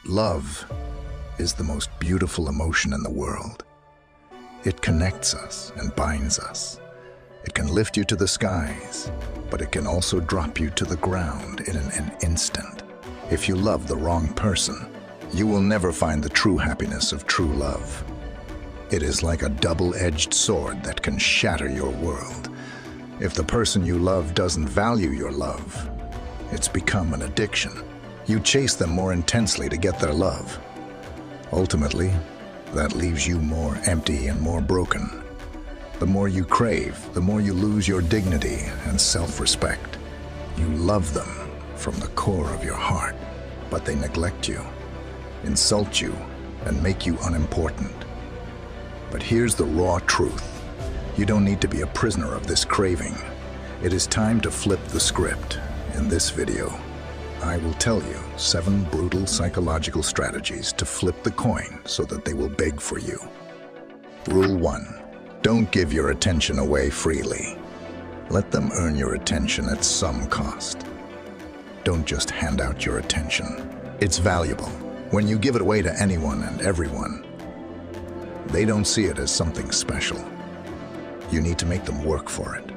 Love is the most beautiful emotion in the world. It connects us and binds us. It can lift you to the skies, but it can also drop you to the ground in an instant. If you love the wrong person, you will never find the true happiness of true love. It is like a double-edged sword that can shatter your world. If the person you love doesn't value your love, it's become an addiction. You chase them more intensely to get their love. Ultimately, that leaves you more empty and more broken. The more you crave, the more you lose your dignity and self-respect. You love them from the core of your heart, but they neglect you, insult you, and make you unimportant. But here's the raw truth. You don't need to be a prisoner of this craving. It is time to flip the script. In this video, I will tell you 7 brutal psychological strategies to flip the coin so that they will beg for you. Rule 1. Don't give your attention away freely. Let them earn your attention at some cost. Don't just hand out your attention. It's valuable. When you give it away to anyone and everyone, they don't see it as something special. You need to make them work for it.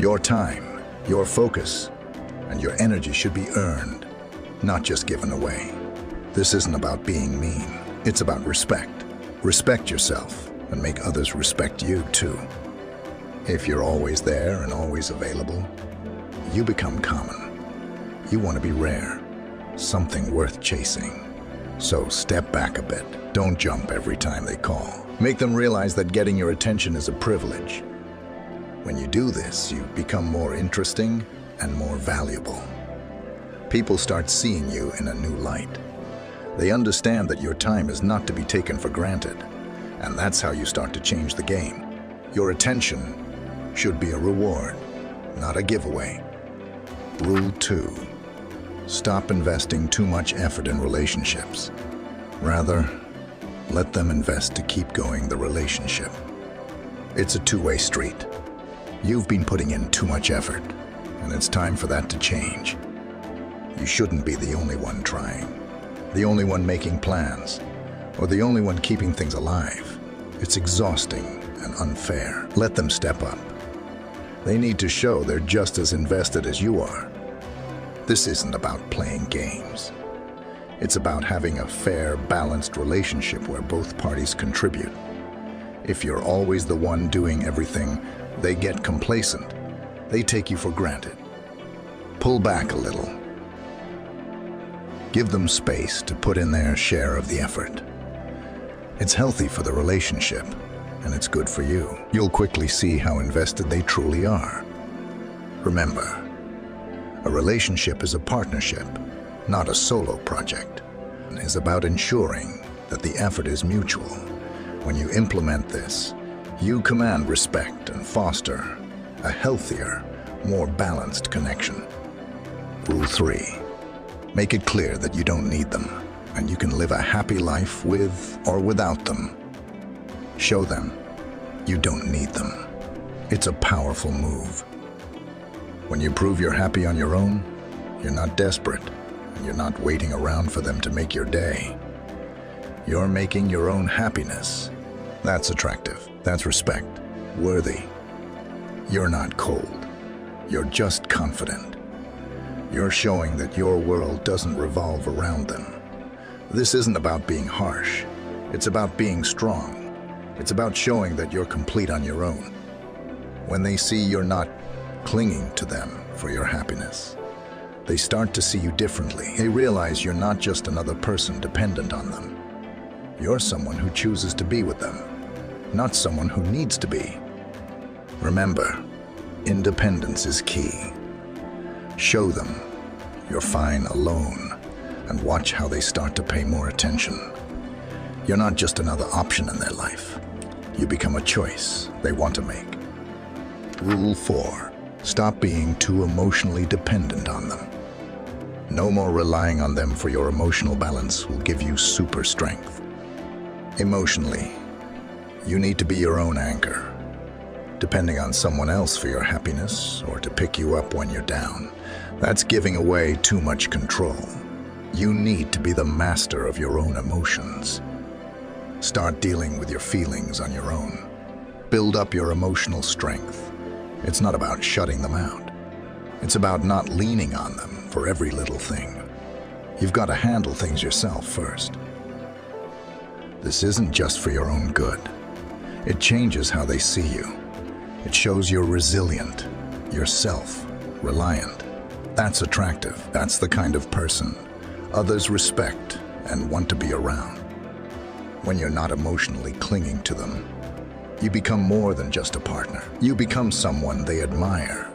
Your time, your focus, and your energy should be earned, not just given away. This isn't about being mean. It's about respect. Respect yourself and make others respect you too. If you're always there and always available, you become common. You want to be rare, something worth chasing. So step back a bit. Don't jump every time they call. Make them realize that getting your attention is a privilege. When you do this, you become more interesting and more valuable. People start seeing you in a new light. They understand that your time is not to be taken for granted, and that's how you start to change the game. Your attention should be a reward, not a giveaway. Rule 2. Stop investing too much effort in relationships. Rather, let them invest to keep going the relationship. It's a two-way street. You've been putting in too much effort, and it's time for that to change. You shouldn't be the only one trying, the only one making plans, or the only one keeping things alive. It's exhausting and unfair. Let them step up. They need to show they're just as invested as you are. This isn't about playing games. It's about having a fair, balanced relationship where both parties contribute. If you're always the one doing everything, they get complacent. They take you for granted. Pull back a little. Give them space to put in their share of the effort. It's healthy for the relationship, and it's good for you. You'll quickly see how invested they truly are. Remember, a relationship is a partnership, not a solo project. It is about ensuring that the effort is mutual. When you implement this, you command respect and foster a healthier, more balanced connection. Rule 3. Make it clear that you don't need them, and you can live a happy life with or without them. Show them you don't need them. It's a powerful move. When you prove you're happy on your own, you're not desperate, and you're not waiting around for them to make your day. You're making your own happiness. That's attractive. That's respect. Worthy. You're not cold. You're just confident. You're showing that your world doesn't revolve around them. This isn't about being harsh. It's about being strong. It's about showing that you're complete on your own. When they see you're not clinging to them for your happiness, they start to see you differently. They realize you're not just another person dependent on them. You're someone who chooses to be with them, not someone who needs to be. Remember, independence is key. Show them you're fine alone, and watch how they start to pay more attention. You're not just another option in their life. You become a choice they want to make. Rule 4. Stop being too emotionally dependent on them. No more relying on them for your emotional balance will give you super strength. Emotionally, you need to be your own anchor. Depending on someone else for your happiness or to pick you up when you're down, that's giving away too much control. You need to be the master of your own emotions. Start dealing with your feelings on your own. Build up your emotional strength. It's not about shutting them out. It's about not leaning on them for every little thing. You've got to handle things yourself first. This isn't just for your own good. It changes how they see you. It shows you're resilient, you're self-reliant. That's attractive. That's the kind of person others respect and want to be around. When you're not emotionally clinging to them, you become more than just a partner. You become someone they admire,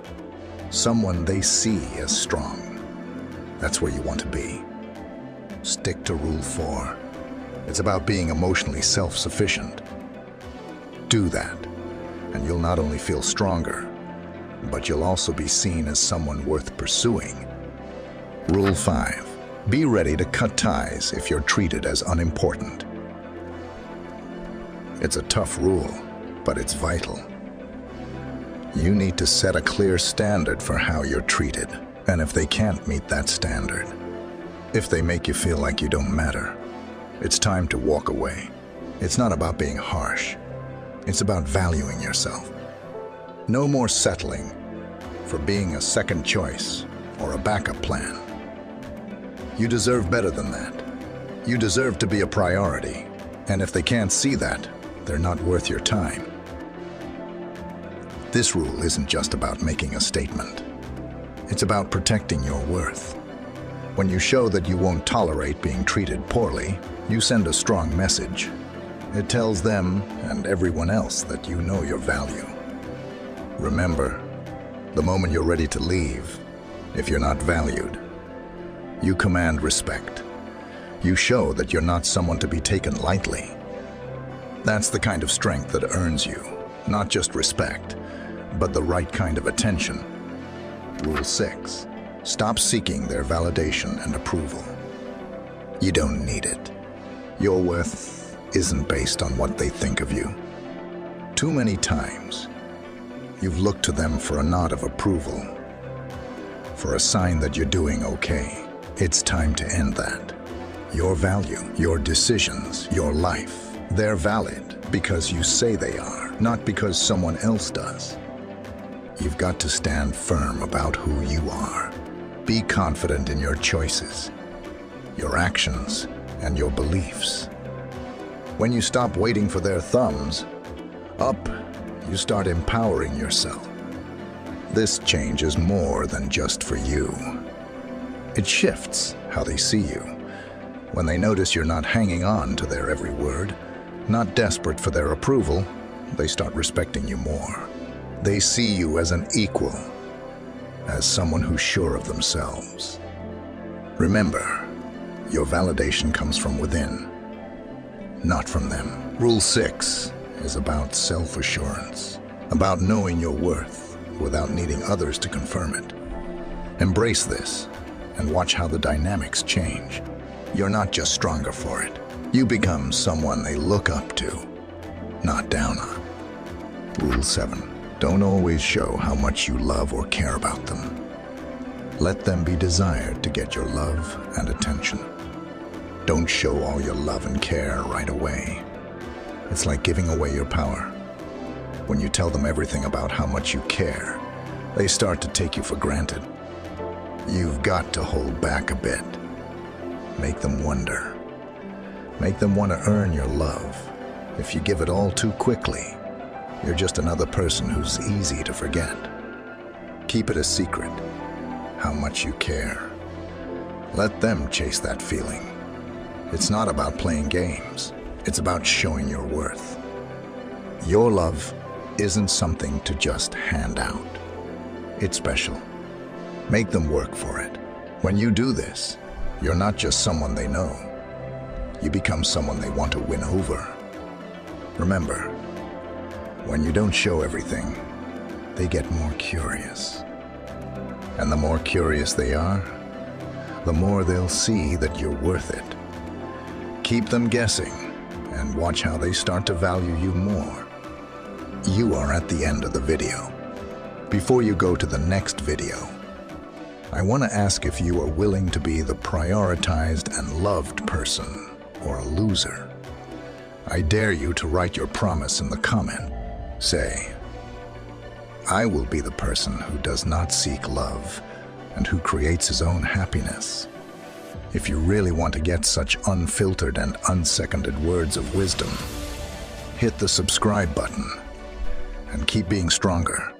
someone they see as strong. That's where you want to be. Stick to Rule 4. It's about being emotionally self-sufficient. Do that, and you'll not only feel stronger, but you'll also be seen as someone worth pursuing. Rule 5. Be ready to cut ties if you're treated as unimportant. It's a tough rule, but it's vital. You need to set a clear standard for how you're treated, and if they can't meet that standard, if they make you feel like you don't matter, it's time to walk away. It's not about being harsh. It's about valuing yourself. No more settling for being a second choice or a backup plan. You deserve better than that. You deserve to be a priority, and if they can't see that, they're not worth your time. This rule isn't just about making a statement. It's about protecting your worth. When you show that you won't tolerate being treated poorly, you send a strong message. It tells them and everyone else that you know your value. Remember, the moment you're ready to leave, if you're not valued, you command respect. You show that you're not someone to be taken lightly. That's the kind of strength that earns you, not just respect, but the right kind of attention. Rule 6. Stop seeking their validation and approval. You don't need it. Your worth isn't based on what they think of you. Too many times, you've looked to them for a nod of approval, for a sign that you're doing okay. It's time to end that. Your value, your decisions, your life, they're valid because you say they are, not because someone else does. You've got to stand firm about who you are. Be confident in your choices, your actions, and your beliefs. When you stop waiting for their thumbs up, you start empowering yourself. This change is more than just for you. It shifts how they see you. When they notice you're not hanging on to their every word, not desperate for their approval, they start respecting you more. They see you as an equal, as someone who's sure of themselves. Remember, your validation comes from within, not from them. Rule 6 is about self-assurance, about knowing your worth without needing others to confirm it. Embrace this and watch how the dynamics change. You're not just stronger for it. You become someone they look up to, not down on. Rule 7. Don't always show how much you love or care about them. Let them be desired to get your love and attention. Don't show all your love and care right away. It's like giving away your power. When you tell them everything about how much you care, they start to take you for granted. You've got to hold back a bit. Make them wonder. Make them want to earn your love. If you give it all too quickly, you're just another person who's easy to forget. Keep it a secret, how much you care. Let them chase that feeling. It's not about playing games. It's about showing your worth. Your love isn't something to just hand out. It's special. Make them work for it. When you do this, you're not just someone they know. You become someone they want to win over. Remember, when you don't show everything, they get more curious. And the more curious they are, the more they'll see that you're worth it. Keep them guessing and watch how they start to value you more. You are at the end of the video. Before you go to the next video, I want to ask if you are willing to be the prioritized and loved person, or a loser. I dare you to write your promise in the comment. Say, I will be the person who does not seek love and who creates his own happiness. If you really want to get such unfiltered and unseconded words of wisdom, hit the subscribe button and keep being stronger.